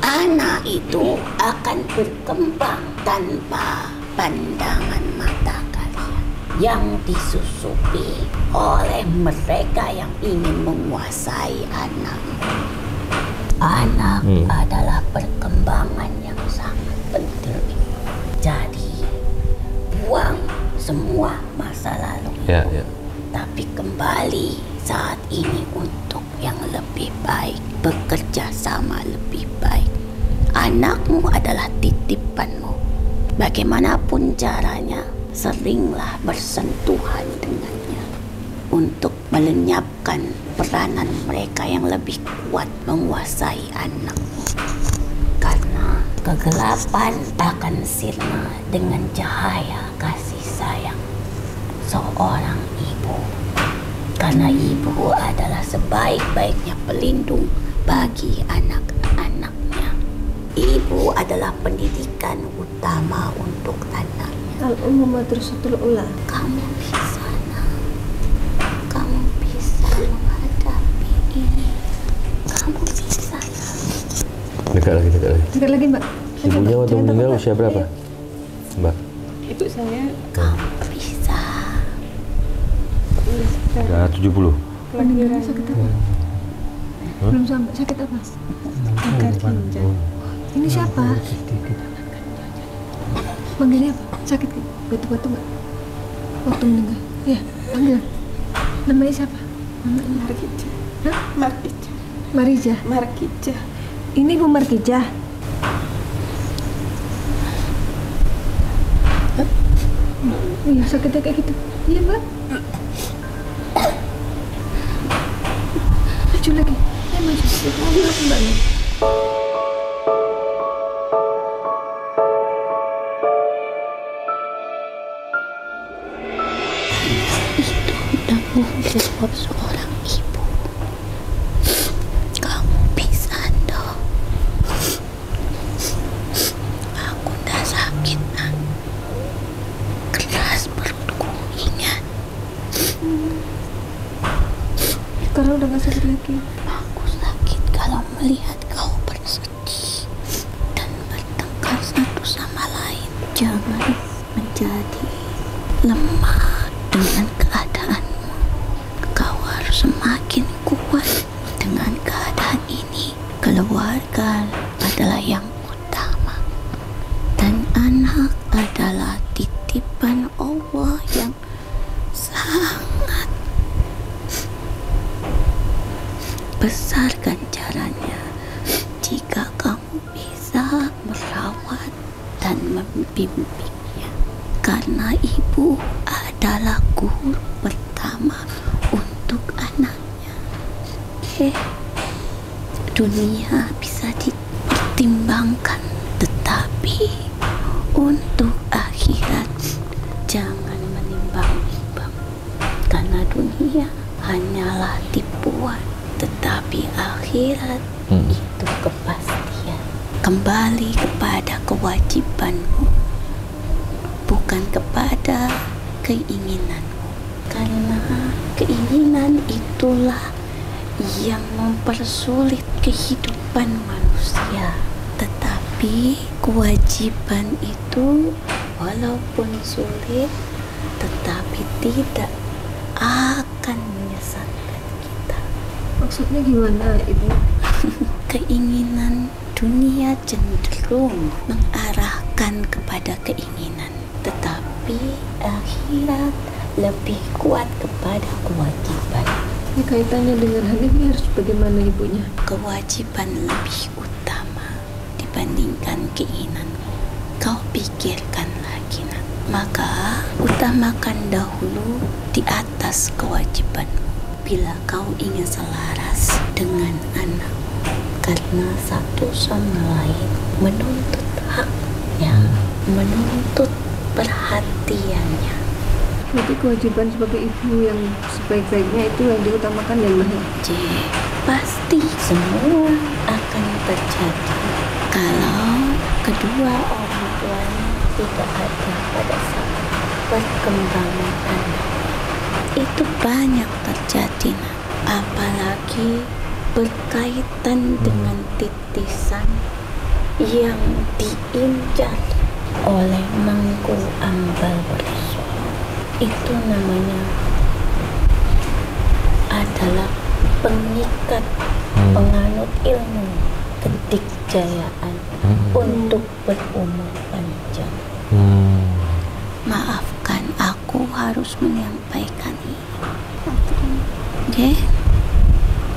anak itu akan berkembang tanpa pandangan mata kalian yang disusupi oleh mereka yang ingin menguasai anak. Anak adalah perkembangan yang sangat penting. Jadi buang semua masa lalu itu, tapi kembali saat ini untuk yang lebih baik, bekerja sama lebih baik. Anakmu adalah titipanmu. Bagaimanapun caranya, seringlah bersentuhan dengannya untuk melenyapkan peranan mereka yang lebih kuat menguasai anakmu. Karena kegelapan akan sirna dengan cahaya kasih sayang seorang ibu. Karena ibu adalah sebaik-baiknya pelindung bagi anak-anaknya. Ibu adalah pendidikan utama untuk anaknya. Al-Ummahatul Ula. Kamu bisa, nak. Kamu bisa menghadapi ini. Kamu bisa, nak. Dekat lagi. Dekat lagi, Mbak. Ibunya waktu meninggal usia berapa, Mbak? Ibu saya Kamu bisa. Udah 70. Meninggal sakit apa? Belum sampai sakit apa? kanker ginjal. Ini siapa? Manggilnya apa? Sakit batu-batu nggak? Waktu meninggal? Ya, panggil. Namanya siapa? Namanya Markija. Hah? Markija. Marija. Markija. Ini Bu Markija. Iya, sakitnya kayak gitu. Iya, Mbak. Maju lagi. Maju. Maju, Mbak. Jawab seorang ibu. Kamu bisa, dong. Aku udah sakit, nak. Keras perutku, ingat. Sekarang udah gak sakit lagi. Aku sakit kalau melihat kau bersedih dan bertengkar satu sama lain. Jangan menjadi lemah dengan keadaanmu. Kau harus semakin kuat dengan keadaan ini. Keluarga adalah yang utama, dan anak adalah titipan Allah yang sangat besar ganjarannya jika kamu bisa merawat dan membimbingnya. Karena ibu adalah guru pertama untuk anaknya. Dunia bisa dipertimbangkan, tetapi untuk akhirat jangan menimbang-nimbang. Karena dunia hanyalah tipuan, tetapi akhirat itu kepastian. Kembali kepada kewajibanmu, bukan kepada keinginanmu. Karena keinginan itulah yang mempersulit kehidupan manusia. Tetapi kewajiban itu walaupun sulit, tetapi tidak akan menyesatkan kita. Maksudnya gimana, Ibu? Keinginan dunia cenderung mengarahkan kepada keinginan, tetapi akhirat lebih kuat kepada kewajiban. Ini kaitannya dengan hal ini harus bagaimana, Ibunya? Kewajiban lebih utama dibandingkan keinginanmu. Kau pikirkan lagi, nak. Maka utamakan dahulu di atas kewajibanmu bila kau ingin selaras dengan anakmu. Karena satu sama lain menuntut haknya, menuntut perhatiannya. Berarti kewajiban sebagai ibu yang sebaik-baiknya itu yang diutamakan ya Mbak? Pasti semua akan terjadi kalau kedua orang tuanya tidak ada pada saat perkembangan anak. Itu banyak terjadi, apalagi berkaitan dengan titisan yang diinjak oleh mangkul ambal bersuara. Itu namanya adalah pengikat penganut ilmu kedikjayaan untuk berumur panjang. Maafkan, aku harus menyampaikan ini.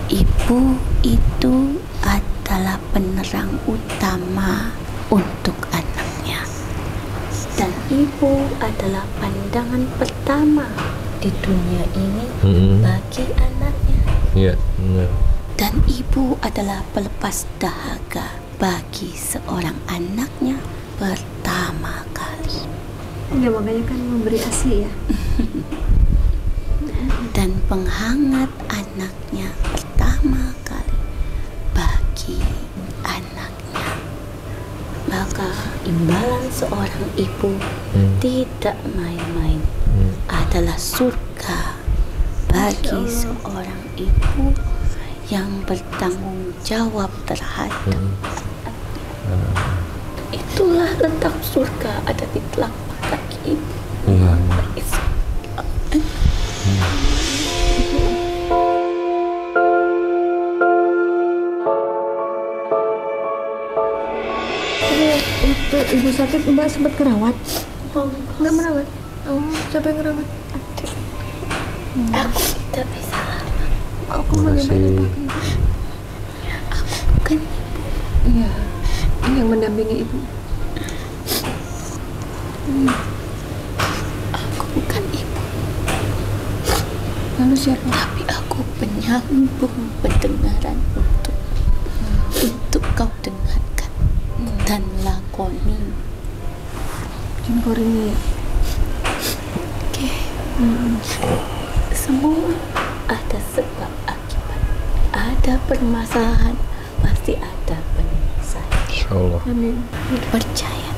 Ibu itu adalah penerang utama untuk anaknya, dan ibu adalah pandangan pertama di dunia ini bagi anaknya. Iya, benar. Dan ibu adalah pelepas dahaga bagi seorang anaknya pertama kali. Ya makanya kan memberi ASI ya. Dan penghangat anaknya pertama kali bagi anaknya. Maka imbalan seorang ibu tidak main-main, adalah surga bagi seorang ibu yang bertanggung jawab terhadap itulah letak surga ada di telapak kaki ibu. Waktu ibu sakit Mbak sempat kerawat? Nggak merawat? Siapa yang ngerawat? Aku tidak bisa lama. Aku bagaimana? Aku bukan ibu. Iya, ini yang mendampingi ibu. Aku bukan ibu. Lalu siapa? Tapi aku penyambung pendengaran untuk kau dengarkan dan lakoni. Jengkorini ya? Oke. Semua ada sebab akibat. Ada permasalahan, pasti ada penyelesaian. Insyaallah. Amin. Percaya.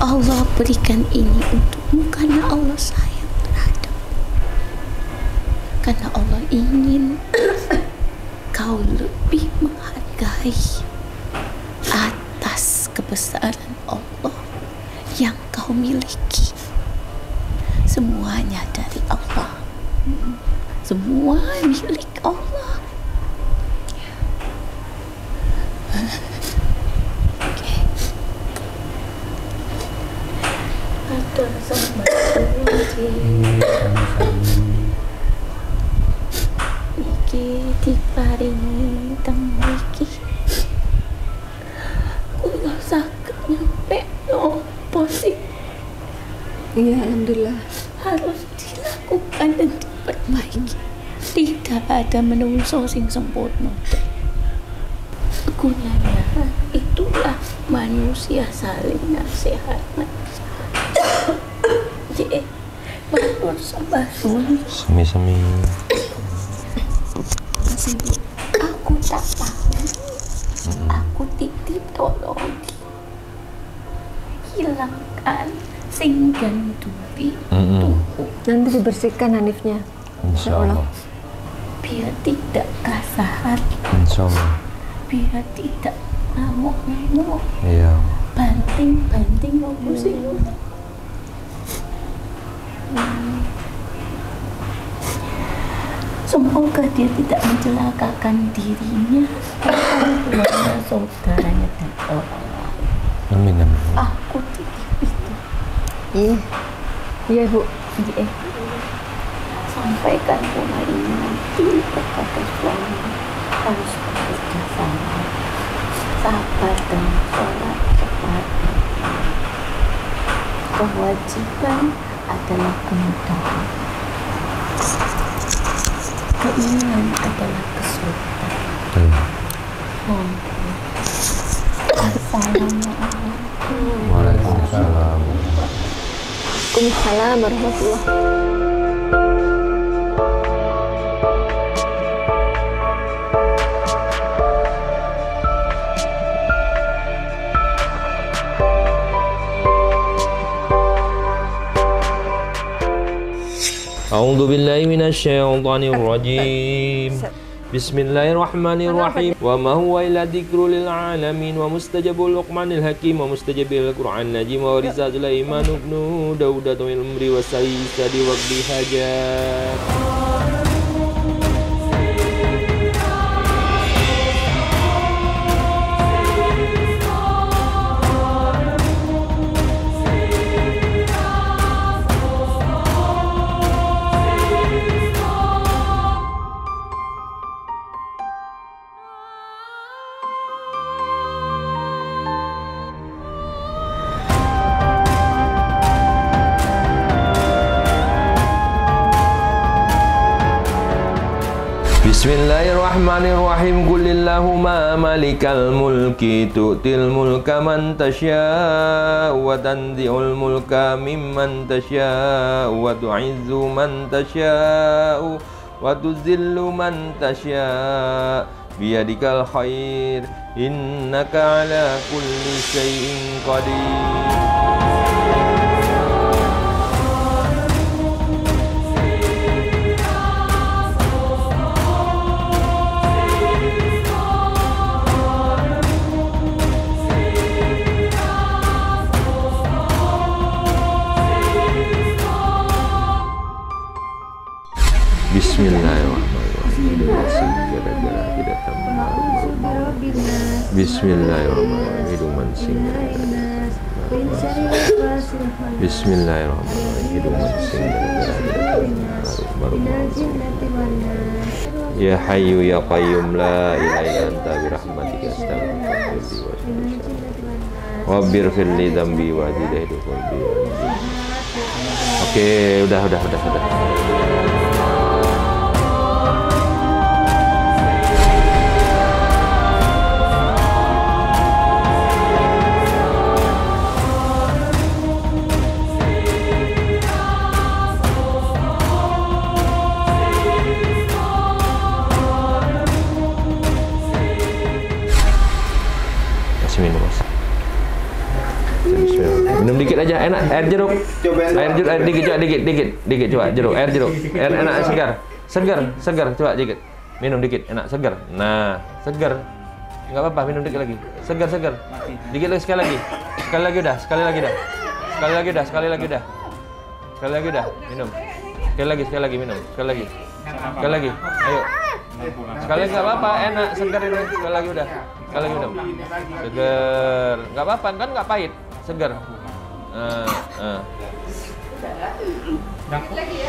Allah berikan ini untukmu karena Allah sayang terhadapmu. Karena Allah ingin kau lebih menghargai atas kebesaran Allah yang kau miliki. Semuanya dari Allah. Semua milik Allah. Oke. Atur sama iki diparingi temiki. Kula saged nyampe nopo sih? Iya, alhamdulillah. Harus dilakukan dan diperbaiki. Tidak ada menungso sing sempurna. Gunanya itulah manusia saling nasihat. Jadi matur sembah suwun. Semi-semi. Aku tak tahu. Aku titip tolong. Hilangkan sing gandupi tubuh. Nanti dibersihkan Hanifnya. Insyaallah. Biar tidak kasar. Insyaallah. Biar tidak ngamuk-ngamuk. Iya. Banting-banting mau pusing. Semoga dia tidak mencelakakan dirinya, keluarga, saudaranya dan orang lain. Amin, amin. Aku titip itu. Iya. Iya, Bu. Iya. Sampaikan pula ini nanti kepada suami, harus bekerja sama, sabar dan sholat cepat. Kewajiban adalah kemudahan. Keinginan adalah kesulitan. Assalamualaikum. Waalaikumsalam. Waalaikumsalam warahmatullahi wabarakatuh. A'udzu billahi minasyaitonir rajim. Bismillahirrahmanirrahim. Wa ma huwa illa dzikrul lil alamin wa mustajabul luqmanil hakim wa mustajabil qur'an najim wa riza Sulaiman ibnu Daud wa ilmri wa sayyidi wa qdi hajat. Bismillahirrahmanirrahim. Qulillahumma malikal mulki tu'til mulka man tasya' wa tanzi'ul mulka mimman tasya' wa tu'izzu man tasya' wa tuzillu man tasya' biyadikal khair innaka ala kulli syai'in qadir. Bismillahirrahmanirrahim. Ya Hayyu ya Qayyum la ilaha illa anta bi rahmatika astaghfiruka wa atubu firli dzambi wa hidayatu qalbi. Oke, udah. Minum dikit aja, enak. Air jeruk. Air dikit coba jeruk. Air jeruk. Air enak, segar. Coba dikit. Minum dikit, enak, segar. Nah, segar. Enggak apa-apa, minum dikit lagi. Segar. Dikit lagi, sekali lagi. Sekali lagi udah. Sekali lagi udah. Minum. Sekali lagi minum. Sekali lagi. Ayo. Sekali lagi enggak apa-apa, enak, segar ini. Sekali lagi udah. Sekali lagi minum. Segar. Enggak apa-apa, kan enggak pahit. Segar. Lagi ya.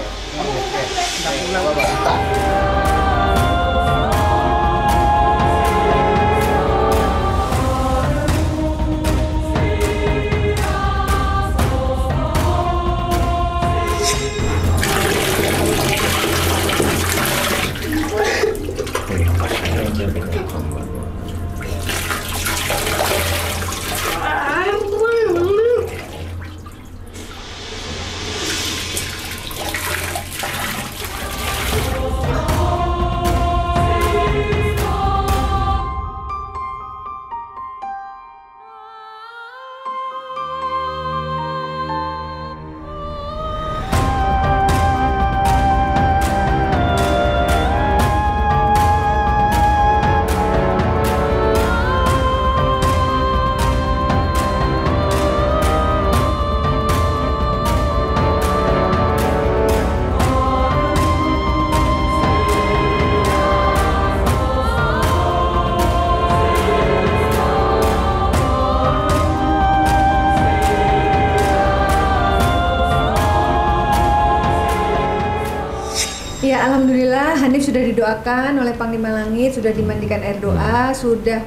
Ya, alhamdulillah Hanif sudah didoakan oleh Panglima Langit, sudah dimandikan air doa, sudah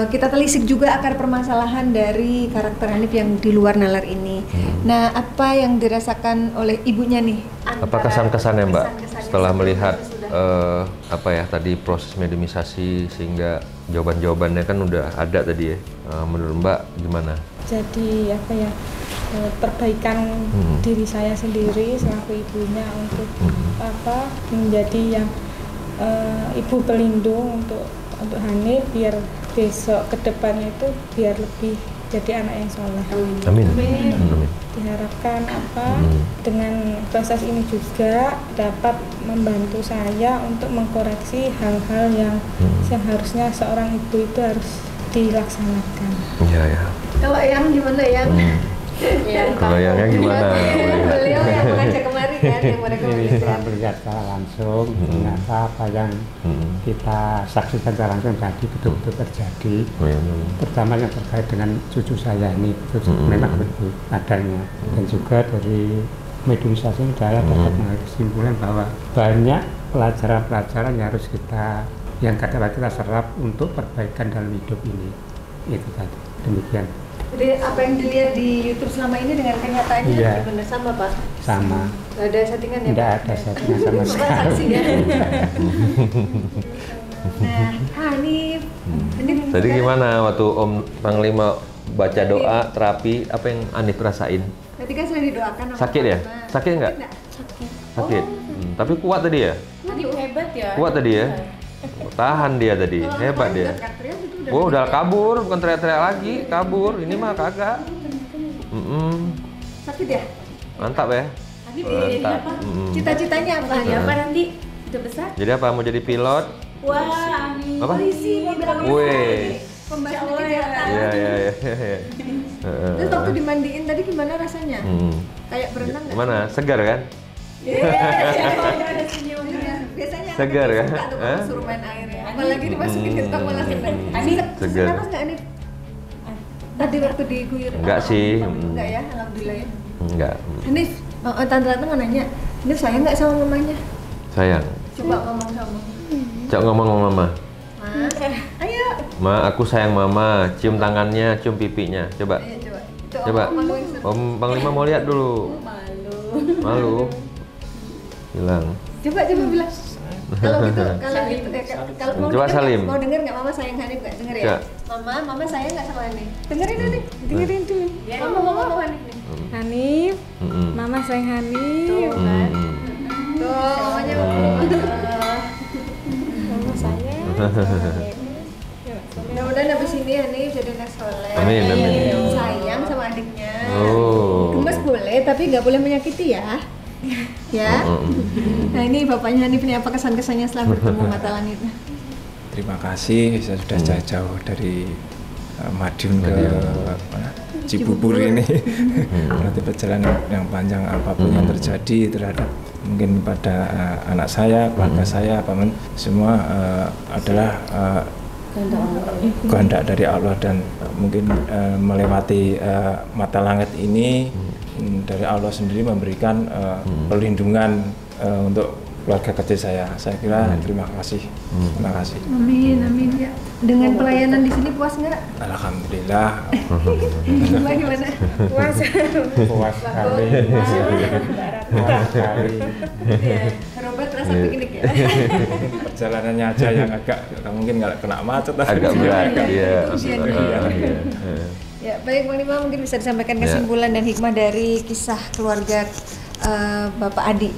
kita telisik juga akar permasalahan dari karakter Hanif yang di luar nalar ini. Nah, apa yang dirasakan oleh ibunya nih? Apa kesan-kesannya Mbak setelah melihat tadi proses mediumisasi sehingga jawaban-jawabannya kan udah ada tadi ya. Menurut Mbak gimana? Jadi perbaikan diri saya sendiri selaku ibunya untuk menjadi yang ibu pelindung untuk Hanif, biar besok kedepannya itu biar lebih jadi anak yang soleh. Amin. Diharapkan dengan proses ini juga dapat membantu saya untuk mengkoreksi hal-hal yang seharusnya seorang ibu itu harus dilaksanakan. Iya ya. Kalau yang gimana yang? Kalau yang gimana? Beliau yang mengajak kemari kan, yang mereka Setelah melihat secara langsung, ternyata apa yang kita saksikan secara langsung tadi betul-betul terjadi. Terutama yang terkait dengan cucu saya ini, itu memang betul adanya. Dan juga dari medium sosial dapat mengambil kesimpulan bahwa banyak pelajaran-pelajaran yang harus yang kadang kita serap untuk perbaikan dalam hidup ini. Itu tadi, demikian. Jadi apa yang dilihat di YouTube selama ini dengan kenyataannya benar sama Pak? Sama. Nggak ada settingan ya Pak? Tidak ada settingan sama sekali. Nah, Hanif. Tadi gimana waktu Om Panglima baca doa terapi, apa yang Hanif rasain? Tadi kan sudah didoakan. Sakit ya? Sakit nggak? Sakit. Tapi kuat tadi ya? Tadi hebat ya. Kuat tadi ya? Tahan dia tadi, hebat dia. Oh, udah kabur, bukan teriak-teriak lagi, kabur. Ini mah kagak. Sakit ya? Mantap ya? Mantap. Cita-citanya apa? Apa nanti? Udah besar? Jadi apa? Mau jadi pilot? Wah, amin. Apa? Polisi, Wih. Pembahasan kejahatan. Iya. Terus waktu dimandiin tadi gimana rasanya? Kayak berenang nggak? Gimana? Segar kan? Ada senyumnya. Biasanya Segar kan? suka tuh kalau suruh main air ya. Apalagi dimasukin ke tong malah seneng. Segar. Kenapa nggak nih? Tadi waktu diguyur. Enggak sih. Enggak ya, alhamdulillah ya. Enggak. Hanif, tante-tante mau nanya, Hanif sayang nggak sama mamanya? Sayang. Coba ngomong sama Cok ngomong sama mama. Ma, ayo. Ma, aku sayang mama. Cium tangannya, cium pipinya. Coba. Ayo coba. Itu Coba. ngomongin Om Panglima mau lihat dulu. Malu. Bilang. Coba bilang. Kalau gitu, kalau mau Coba denger, Salim. mau denger nggak mama sayang Hanif nggak? Denger ya. Mama sayang nggak sama Hanif? Dengerin dulu. Dengerin dulu. Mama mau Hanif nih. Hanif, mama sayang Hanif. Tuh, mamanya Mama sayang. Mudah-mudahan habis ini Hanif jadi anak soleh. Amin. Sayang sama adiknya. Oh. Gemes boleh, tapi nggak boleh menyakiti ya. Ya. Nah ini bapaknya Hanif nih, apa kesan-kesannya setelah bertemu Mata Langit? Terima kasih, saya sudah jauh-jauh dari Madiun ke Cibubur ini. Berarti perjalanan yang panjang, apapun yang terjadi terhadap mungkin pada anak saya, keluarga saya, paman semua adalah kehendak dari Allah, dan mungkin melewati Mata Langit ini dari Allah sendiri memberikan perlindungan untuk keluarga kecil saya. Saya kira terima kasih. Terima kasih. Amin ya. Dengan pelayanan di sini puas nggak? Alhamdulillah. Gimana? Puas. Puas sekali. Puas sekali. Robert rasa piknik ya? Perjalanannya aja yang agak mungkin nggak kena macet. Agak berat. Iya. Ya, baik Bang Lima, mungkin bisa disampaikan kesimpulan dan hikmah dari kisah keluarga Bapak Adi.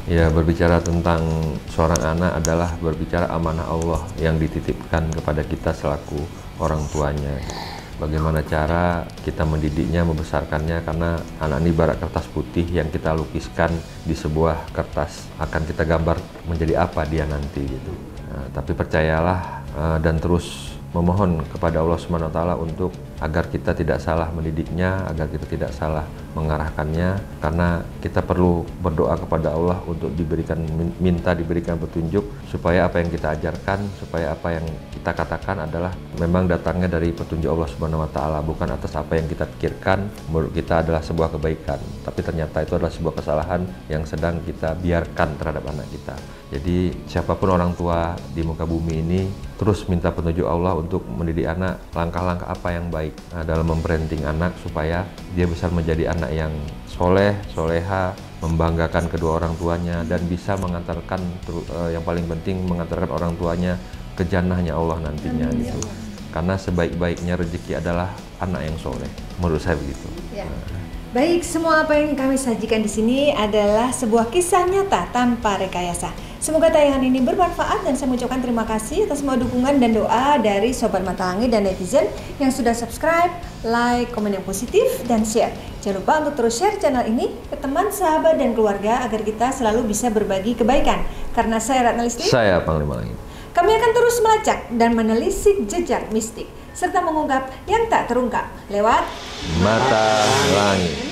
Ya, berbicara tentang seorang anak adalah berbicara amanah Allah yang dititipkan kepada kita selaku orang tuanya. Bagaimana cara kita mendidiknya, membesarkannya, karena anak ini ibarat kertas putih yang kita lukiskan di sebuah kertas. Akan kita gambar menjadi apa dia nanti gitu. Nah, tapi percayalah dan terus memohon kepada Allah SWT untuk agar kita tidak salah mendidiknya, agar kita tidak salah mengarahkannya, karena kita perlu berdoa kepada Allah untuk minta diberikan petunjuk supaya apa yang kita ajarkan, supaya apa yang kita katakan adalah memang datangnya dari petunjuk Allah SWT, bukan atas apa yang kita pikirkan menurut kita adalah sebuah kebaikan, tapi ternyata itu adalah sebuah kesalahan yang sedang kita biarkan terhadap anak kita. Jadi siapapun orang tua di muka bumi ini terus minta petunjuk Allah untuk mendidik anak, langkah-langkah apa yang baik dalam memparenting anak supaya dia bisa menjadi anak yang soleh, soleha, membanggakan kedua orang tuanya, dan bisa mengantarkan yang paling penting mengantarkan orang tuanya ke jannahnya Allah nantinya gitu. Karena sebaik-baiknya rezeki adalah anak yang soleh, menurut saya begitu. Ya. Baik, semua apa yang kami sajikan di sini adalah sebuah kisah nyata tanpa rekayasa. Semoga tayangan ini bermanfaat dan saya mengucapkan terima kasih atas semua dukungan dan doa dari Sobat Mata Langit dan netizen yang sudah subscribe, like, komen yang positif, dan share. Jangan lupa untuk terus share channel ini ke teman, sahabat, dan keluarga agar kita selalu bisa berbagi kebaikan. Karena saya Ratna Listi, saya Panglima Langit. Kami akan terus melacak dan menelisik jejak mistik serta mengungkap yang tak terungkap lewat Mata Langit.